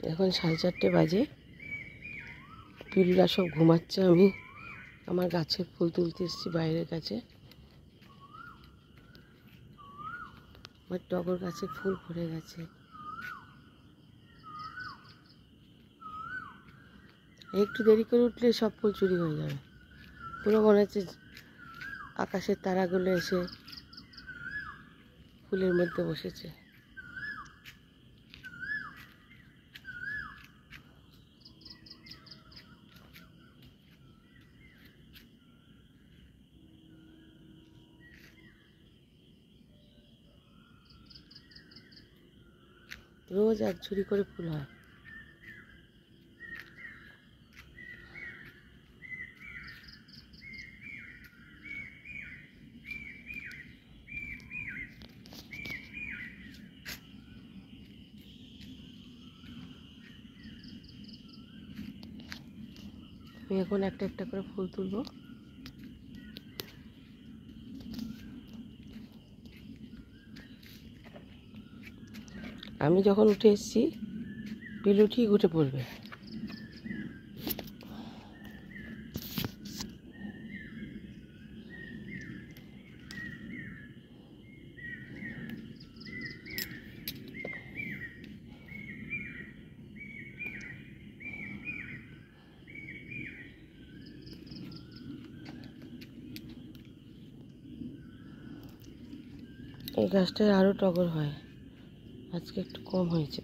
এখন 4:30 বাজে। পিলুরা সব ঘুমাচ্ছে, আমি আমার গাছের ফুল তুলতে এসেছি বাইরের কাছে। আমার টগর গাছে ফুল ভরে গেছে। একটু দেরি করে উঠলে সব ফুল চুরি হয়ে যাবে। পুরো মনে হচ্ছে আকাশের তারাগুলো এসে ফুলের মধ্যে বসেছে। রোজ এক ঝুড়ি করে ফুল হয়। আমি এখন একটা একটা করে ফুল তুলবো। আমি যখন উঠে এসেছি পিলু ঠিক উঠে পড়বে। এই গাছটায় আরও টগর হয়, আজকে একটু কম হয়েছে।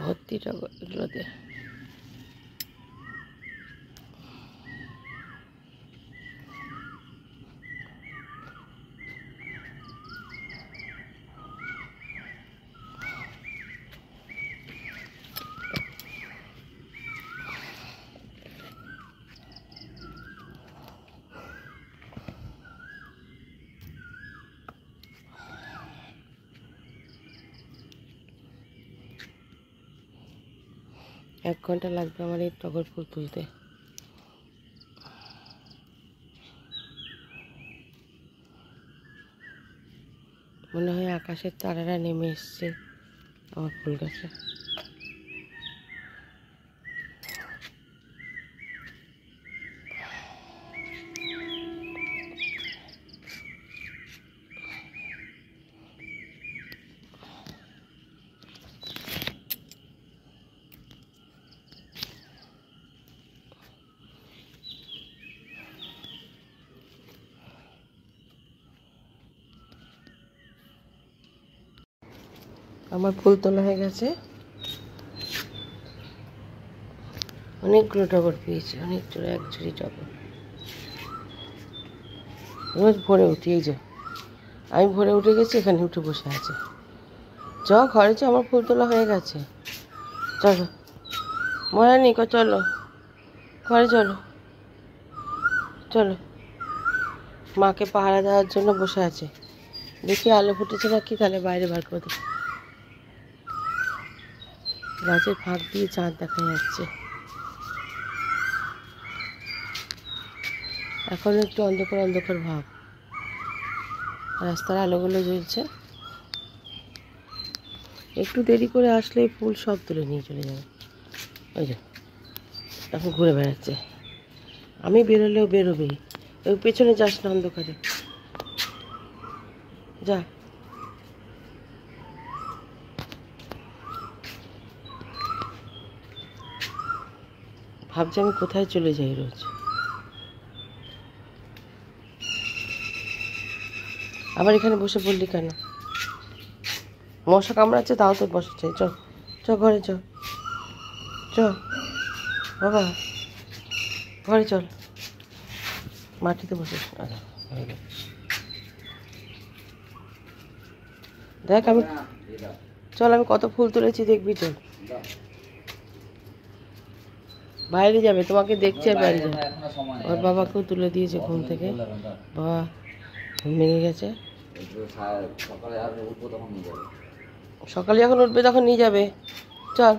ভর্তি টগর এগুলোতে। এক ঘন্টা লাগবে আমার এই টগর ফুল তুলতে। মনে হয় আকাশের তারারা নেমে এসছে আমার ফুল গাছে। আমার ফুল তোলা হয়ে গেছে। অনেকগুলো টগর পেয়েছি, অনেকগুলো, এক ঝুড়ি টগর। রোজ ভোরে উঠি, এই যে আমি ভোরে উঠে গেছি, এখানে উঠে বসে আছে। ঘরে চ, আমার ফুল তোলা হয়ে গেছে। চলো মরানি, চলো ঘরে, চলো চলো। মাকে পাহারা দেওয়ার জন্য বসে আছে। দেখি আলো ফুটেছে নাকি, তাহলে বাইরে বার করে দেবো। গাছের ফাঁক দিয়ে চাঁদ দেখা যাচ্ছে। এখন একটু অন্ধকার অন্ধকার ভাব, রাস্তার আলোগুলো জ্বলছে। একটু দেরি করে আসলে ফুল সব তুলে নিয়ে চলে যাবে। ওই যে এখন ঘুরে বেড়াচ্ছে। আমি বেরোলেও বেরোবেই। ওই পেছনে যাস না অন্ধকারে, যা। ভাবছি আমি কোথায় চলে যাই রোজ। আবার এখানে বসে পড়লি কেন? মশা কামড়াচ্ছে, তাও তোর বসে চাই। চ চ ঘরে, চ চ বাবা, ঘরে চল। মাটিতে বসে দেখ, আমি চল, আমি কত ফুল তুলেছি দেখবি। চল বাইরে যাবে, তোমাকে দেখছে আর বাইরে যাবে। ওর বাবাকেও তুলে দিয়েছে ঘুম থেকে, বাবা ঘুম ভেঙে গেছে। সকালে যখন উঠবে তখন নিয়ে যাবে। চল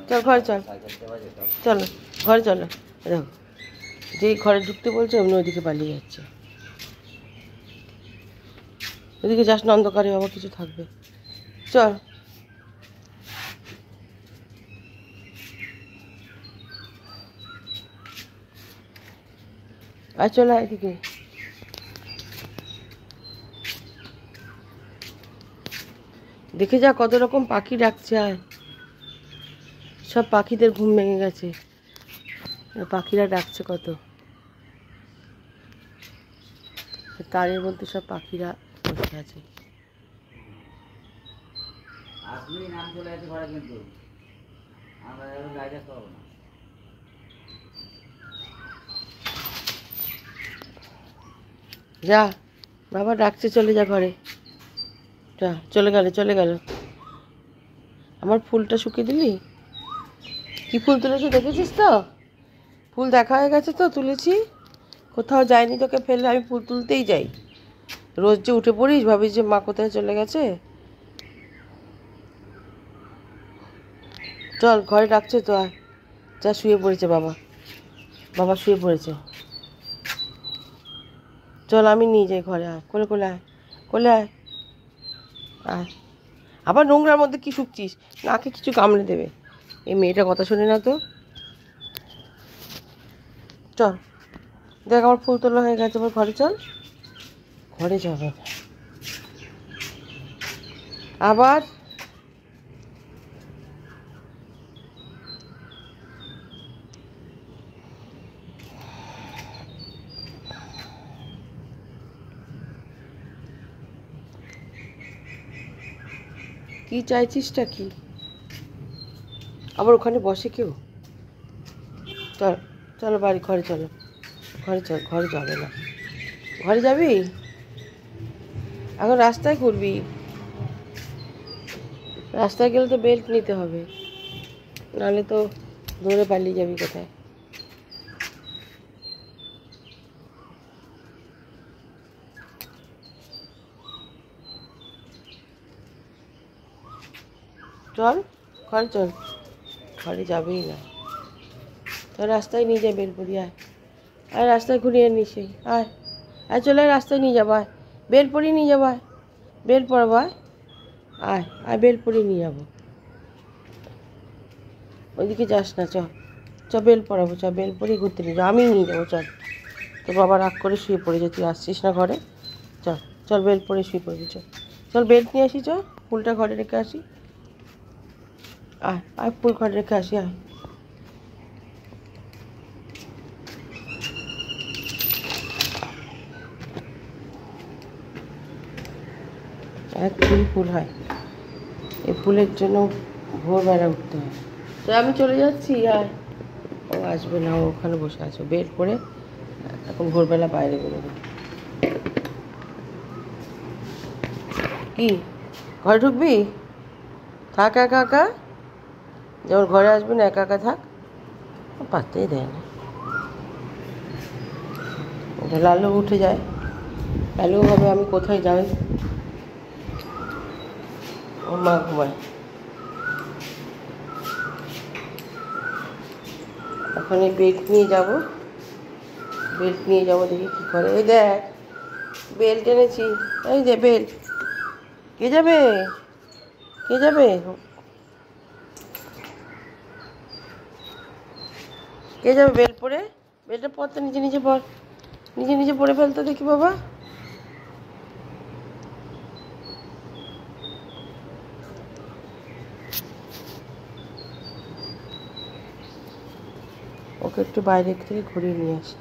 চল ঘরে চল, চলো ঘরে চলো। দেখো যেই ঘরে ঢুকতে বলছে অমনি ওদিকে পালিয়ে যাচ্ছে। ওদিকে যাস না, অন্ধকারে বাবা কিছু থাকবে। চল আর চলে এদিকে। দেখে যা কত রকম পাখি ডাকছে। আর সব পাখিদের ঘুম ভেঙে গেছে, পাখিরা ডাকছে কত। তারের মধ্যে সব পাখিরা বসে আছে। যা বাবা ডাকছে, চলে যা ঘরে। যা চলে গেল চলে গেল। আমার ফুলটা শুকিয়ে দিলি? কি ফুল তুলেছি দেখেছিস তো? ফুল দেখা হয়ে গেছে তো, তুলেছি। কোথাও যায়নি তোকে ফেললে, আমি ফুল তুলতেই যাই। রোজ যে উঠে পড়িস, ভাবিস যে মা কোথায় চলে গেছে। চল ঘরে ডাকছে তো, আয়। যা শুয়ে পড়েছে বাবা, বাবা শুয়ে পড়েছে। চল আমি নিয়ে যাই ঘরে, আয় কোলে কোলে আয়, কোলে আয় আয়। আবার নোংরার মধ্যে কি শুকছিস? নাকে কিছু কামড়ে দেবে। এই মেয়েটা কথা শোনে না তো। চল দেখ আমার ফুল তোলা হয়ে গেছে, আবার ঘরে চল। ঘরে যাবে আবার। কি চাইছিসটা কি? আবার ওখানে বসে কেউ? চল চলো বাড়ি, ঘরে চলো, ঘরে চল। ঘরে যাবে না, ঘরে যাবি? এখন রাস্তায় ঘুরবি? রাস্তায় গেলে তো বেল্ট নিতে হবে, নাহলে তো দৌড়ে পালিয়ে যাবি কোথায়। চল ঘরে চল, ঘরে যাবেই না তো। রাস্তায় নিয়ে যাবে বেলপুরি, আয় আয় রাস্তায় ঘুরিয়ে নিস। আয় আয় চলে আয়, রাস্তায় নিয়ে যাবো, আয় বেলপুরি নিয়ে যাবো, আয় বেল পড়াবো, আয় আয় আয় বেলপুরি নিয়ে যাবো। ওইদিকে যাস না, চ চ বেল পড়াবো, চ বেলপুরি ঘুরতে নিয়ে যাবো, আমি নিয়ে যাবো। চল, তোর বাবা রাগ করে শুয়ে পড়েছে, তুই আসছিস না ঘরে। চল চল বেল পরে শুয়ে পড়বি। চল চল বেল্ট নিয়ে আসি, চ ফুলটা ঘরে রেখে আসি। আয় আয় ফুল ঘরে রেখে আসি, আয়। এক ফুল হয়, এই ফুলের জন্য ভোরবেলা উঠতে হয়। তো আমি চলে যাচ্ছি, আয়। ও আসবে না, ও ওখানে বসে আছে বের করে, এখন ভোরবেলা বাইরে বেরোবে। কি ঘরে ঢুকবি? থাক একা একা, যেমন ঘরে আসবি না একা একা থাক। পাত্তেই দেয় না। লালু উঠে যায়, লালু ভাবে আমি কোথায় যাই। ও মা ঘুমায়। এখন এই বেল্ট নিয়ে যাবো, বেল্ট নিয়ে যাবো, দেখি কী করে। এই দেখ বেল্ট এনেছি, এই যে বেল্ট। কে যাবে? কে যাবে? কে যাবে বেল্ট পরে? বেল্টটা পরতে নিজে নিজে পর, নিজে নিজে পরে ফেলতে দেখি বাবা। ওকে একটু বাইরে থেকে ঘুরিয়ে নিয়ে আসি।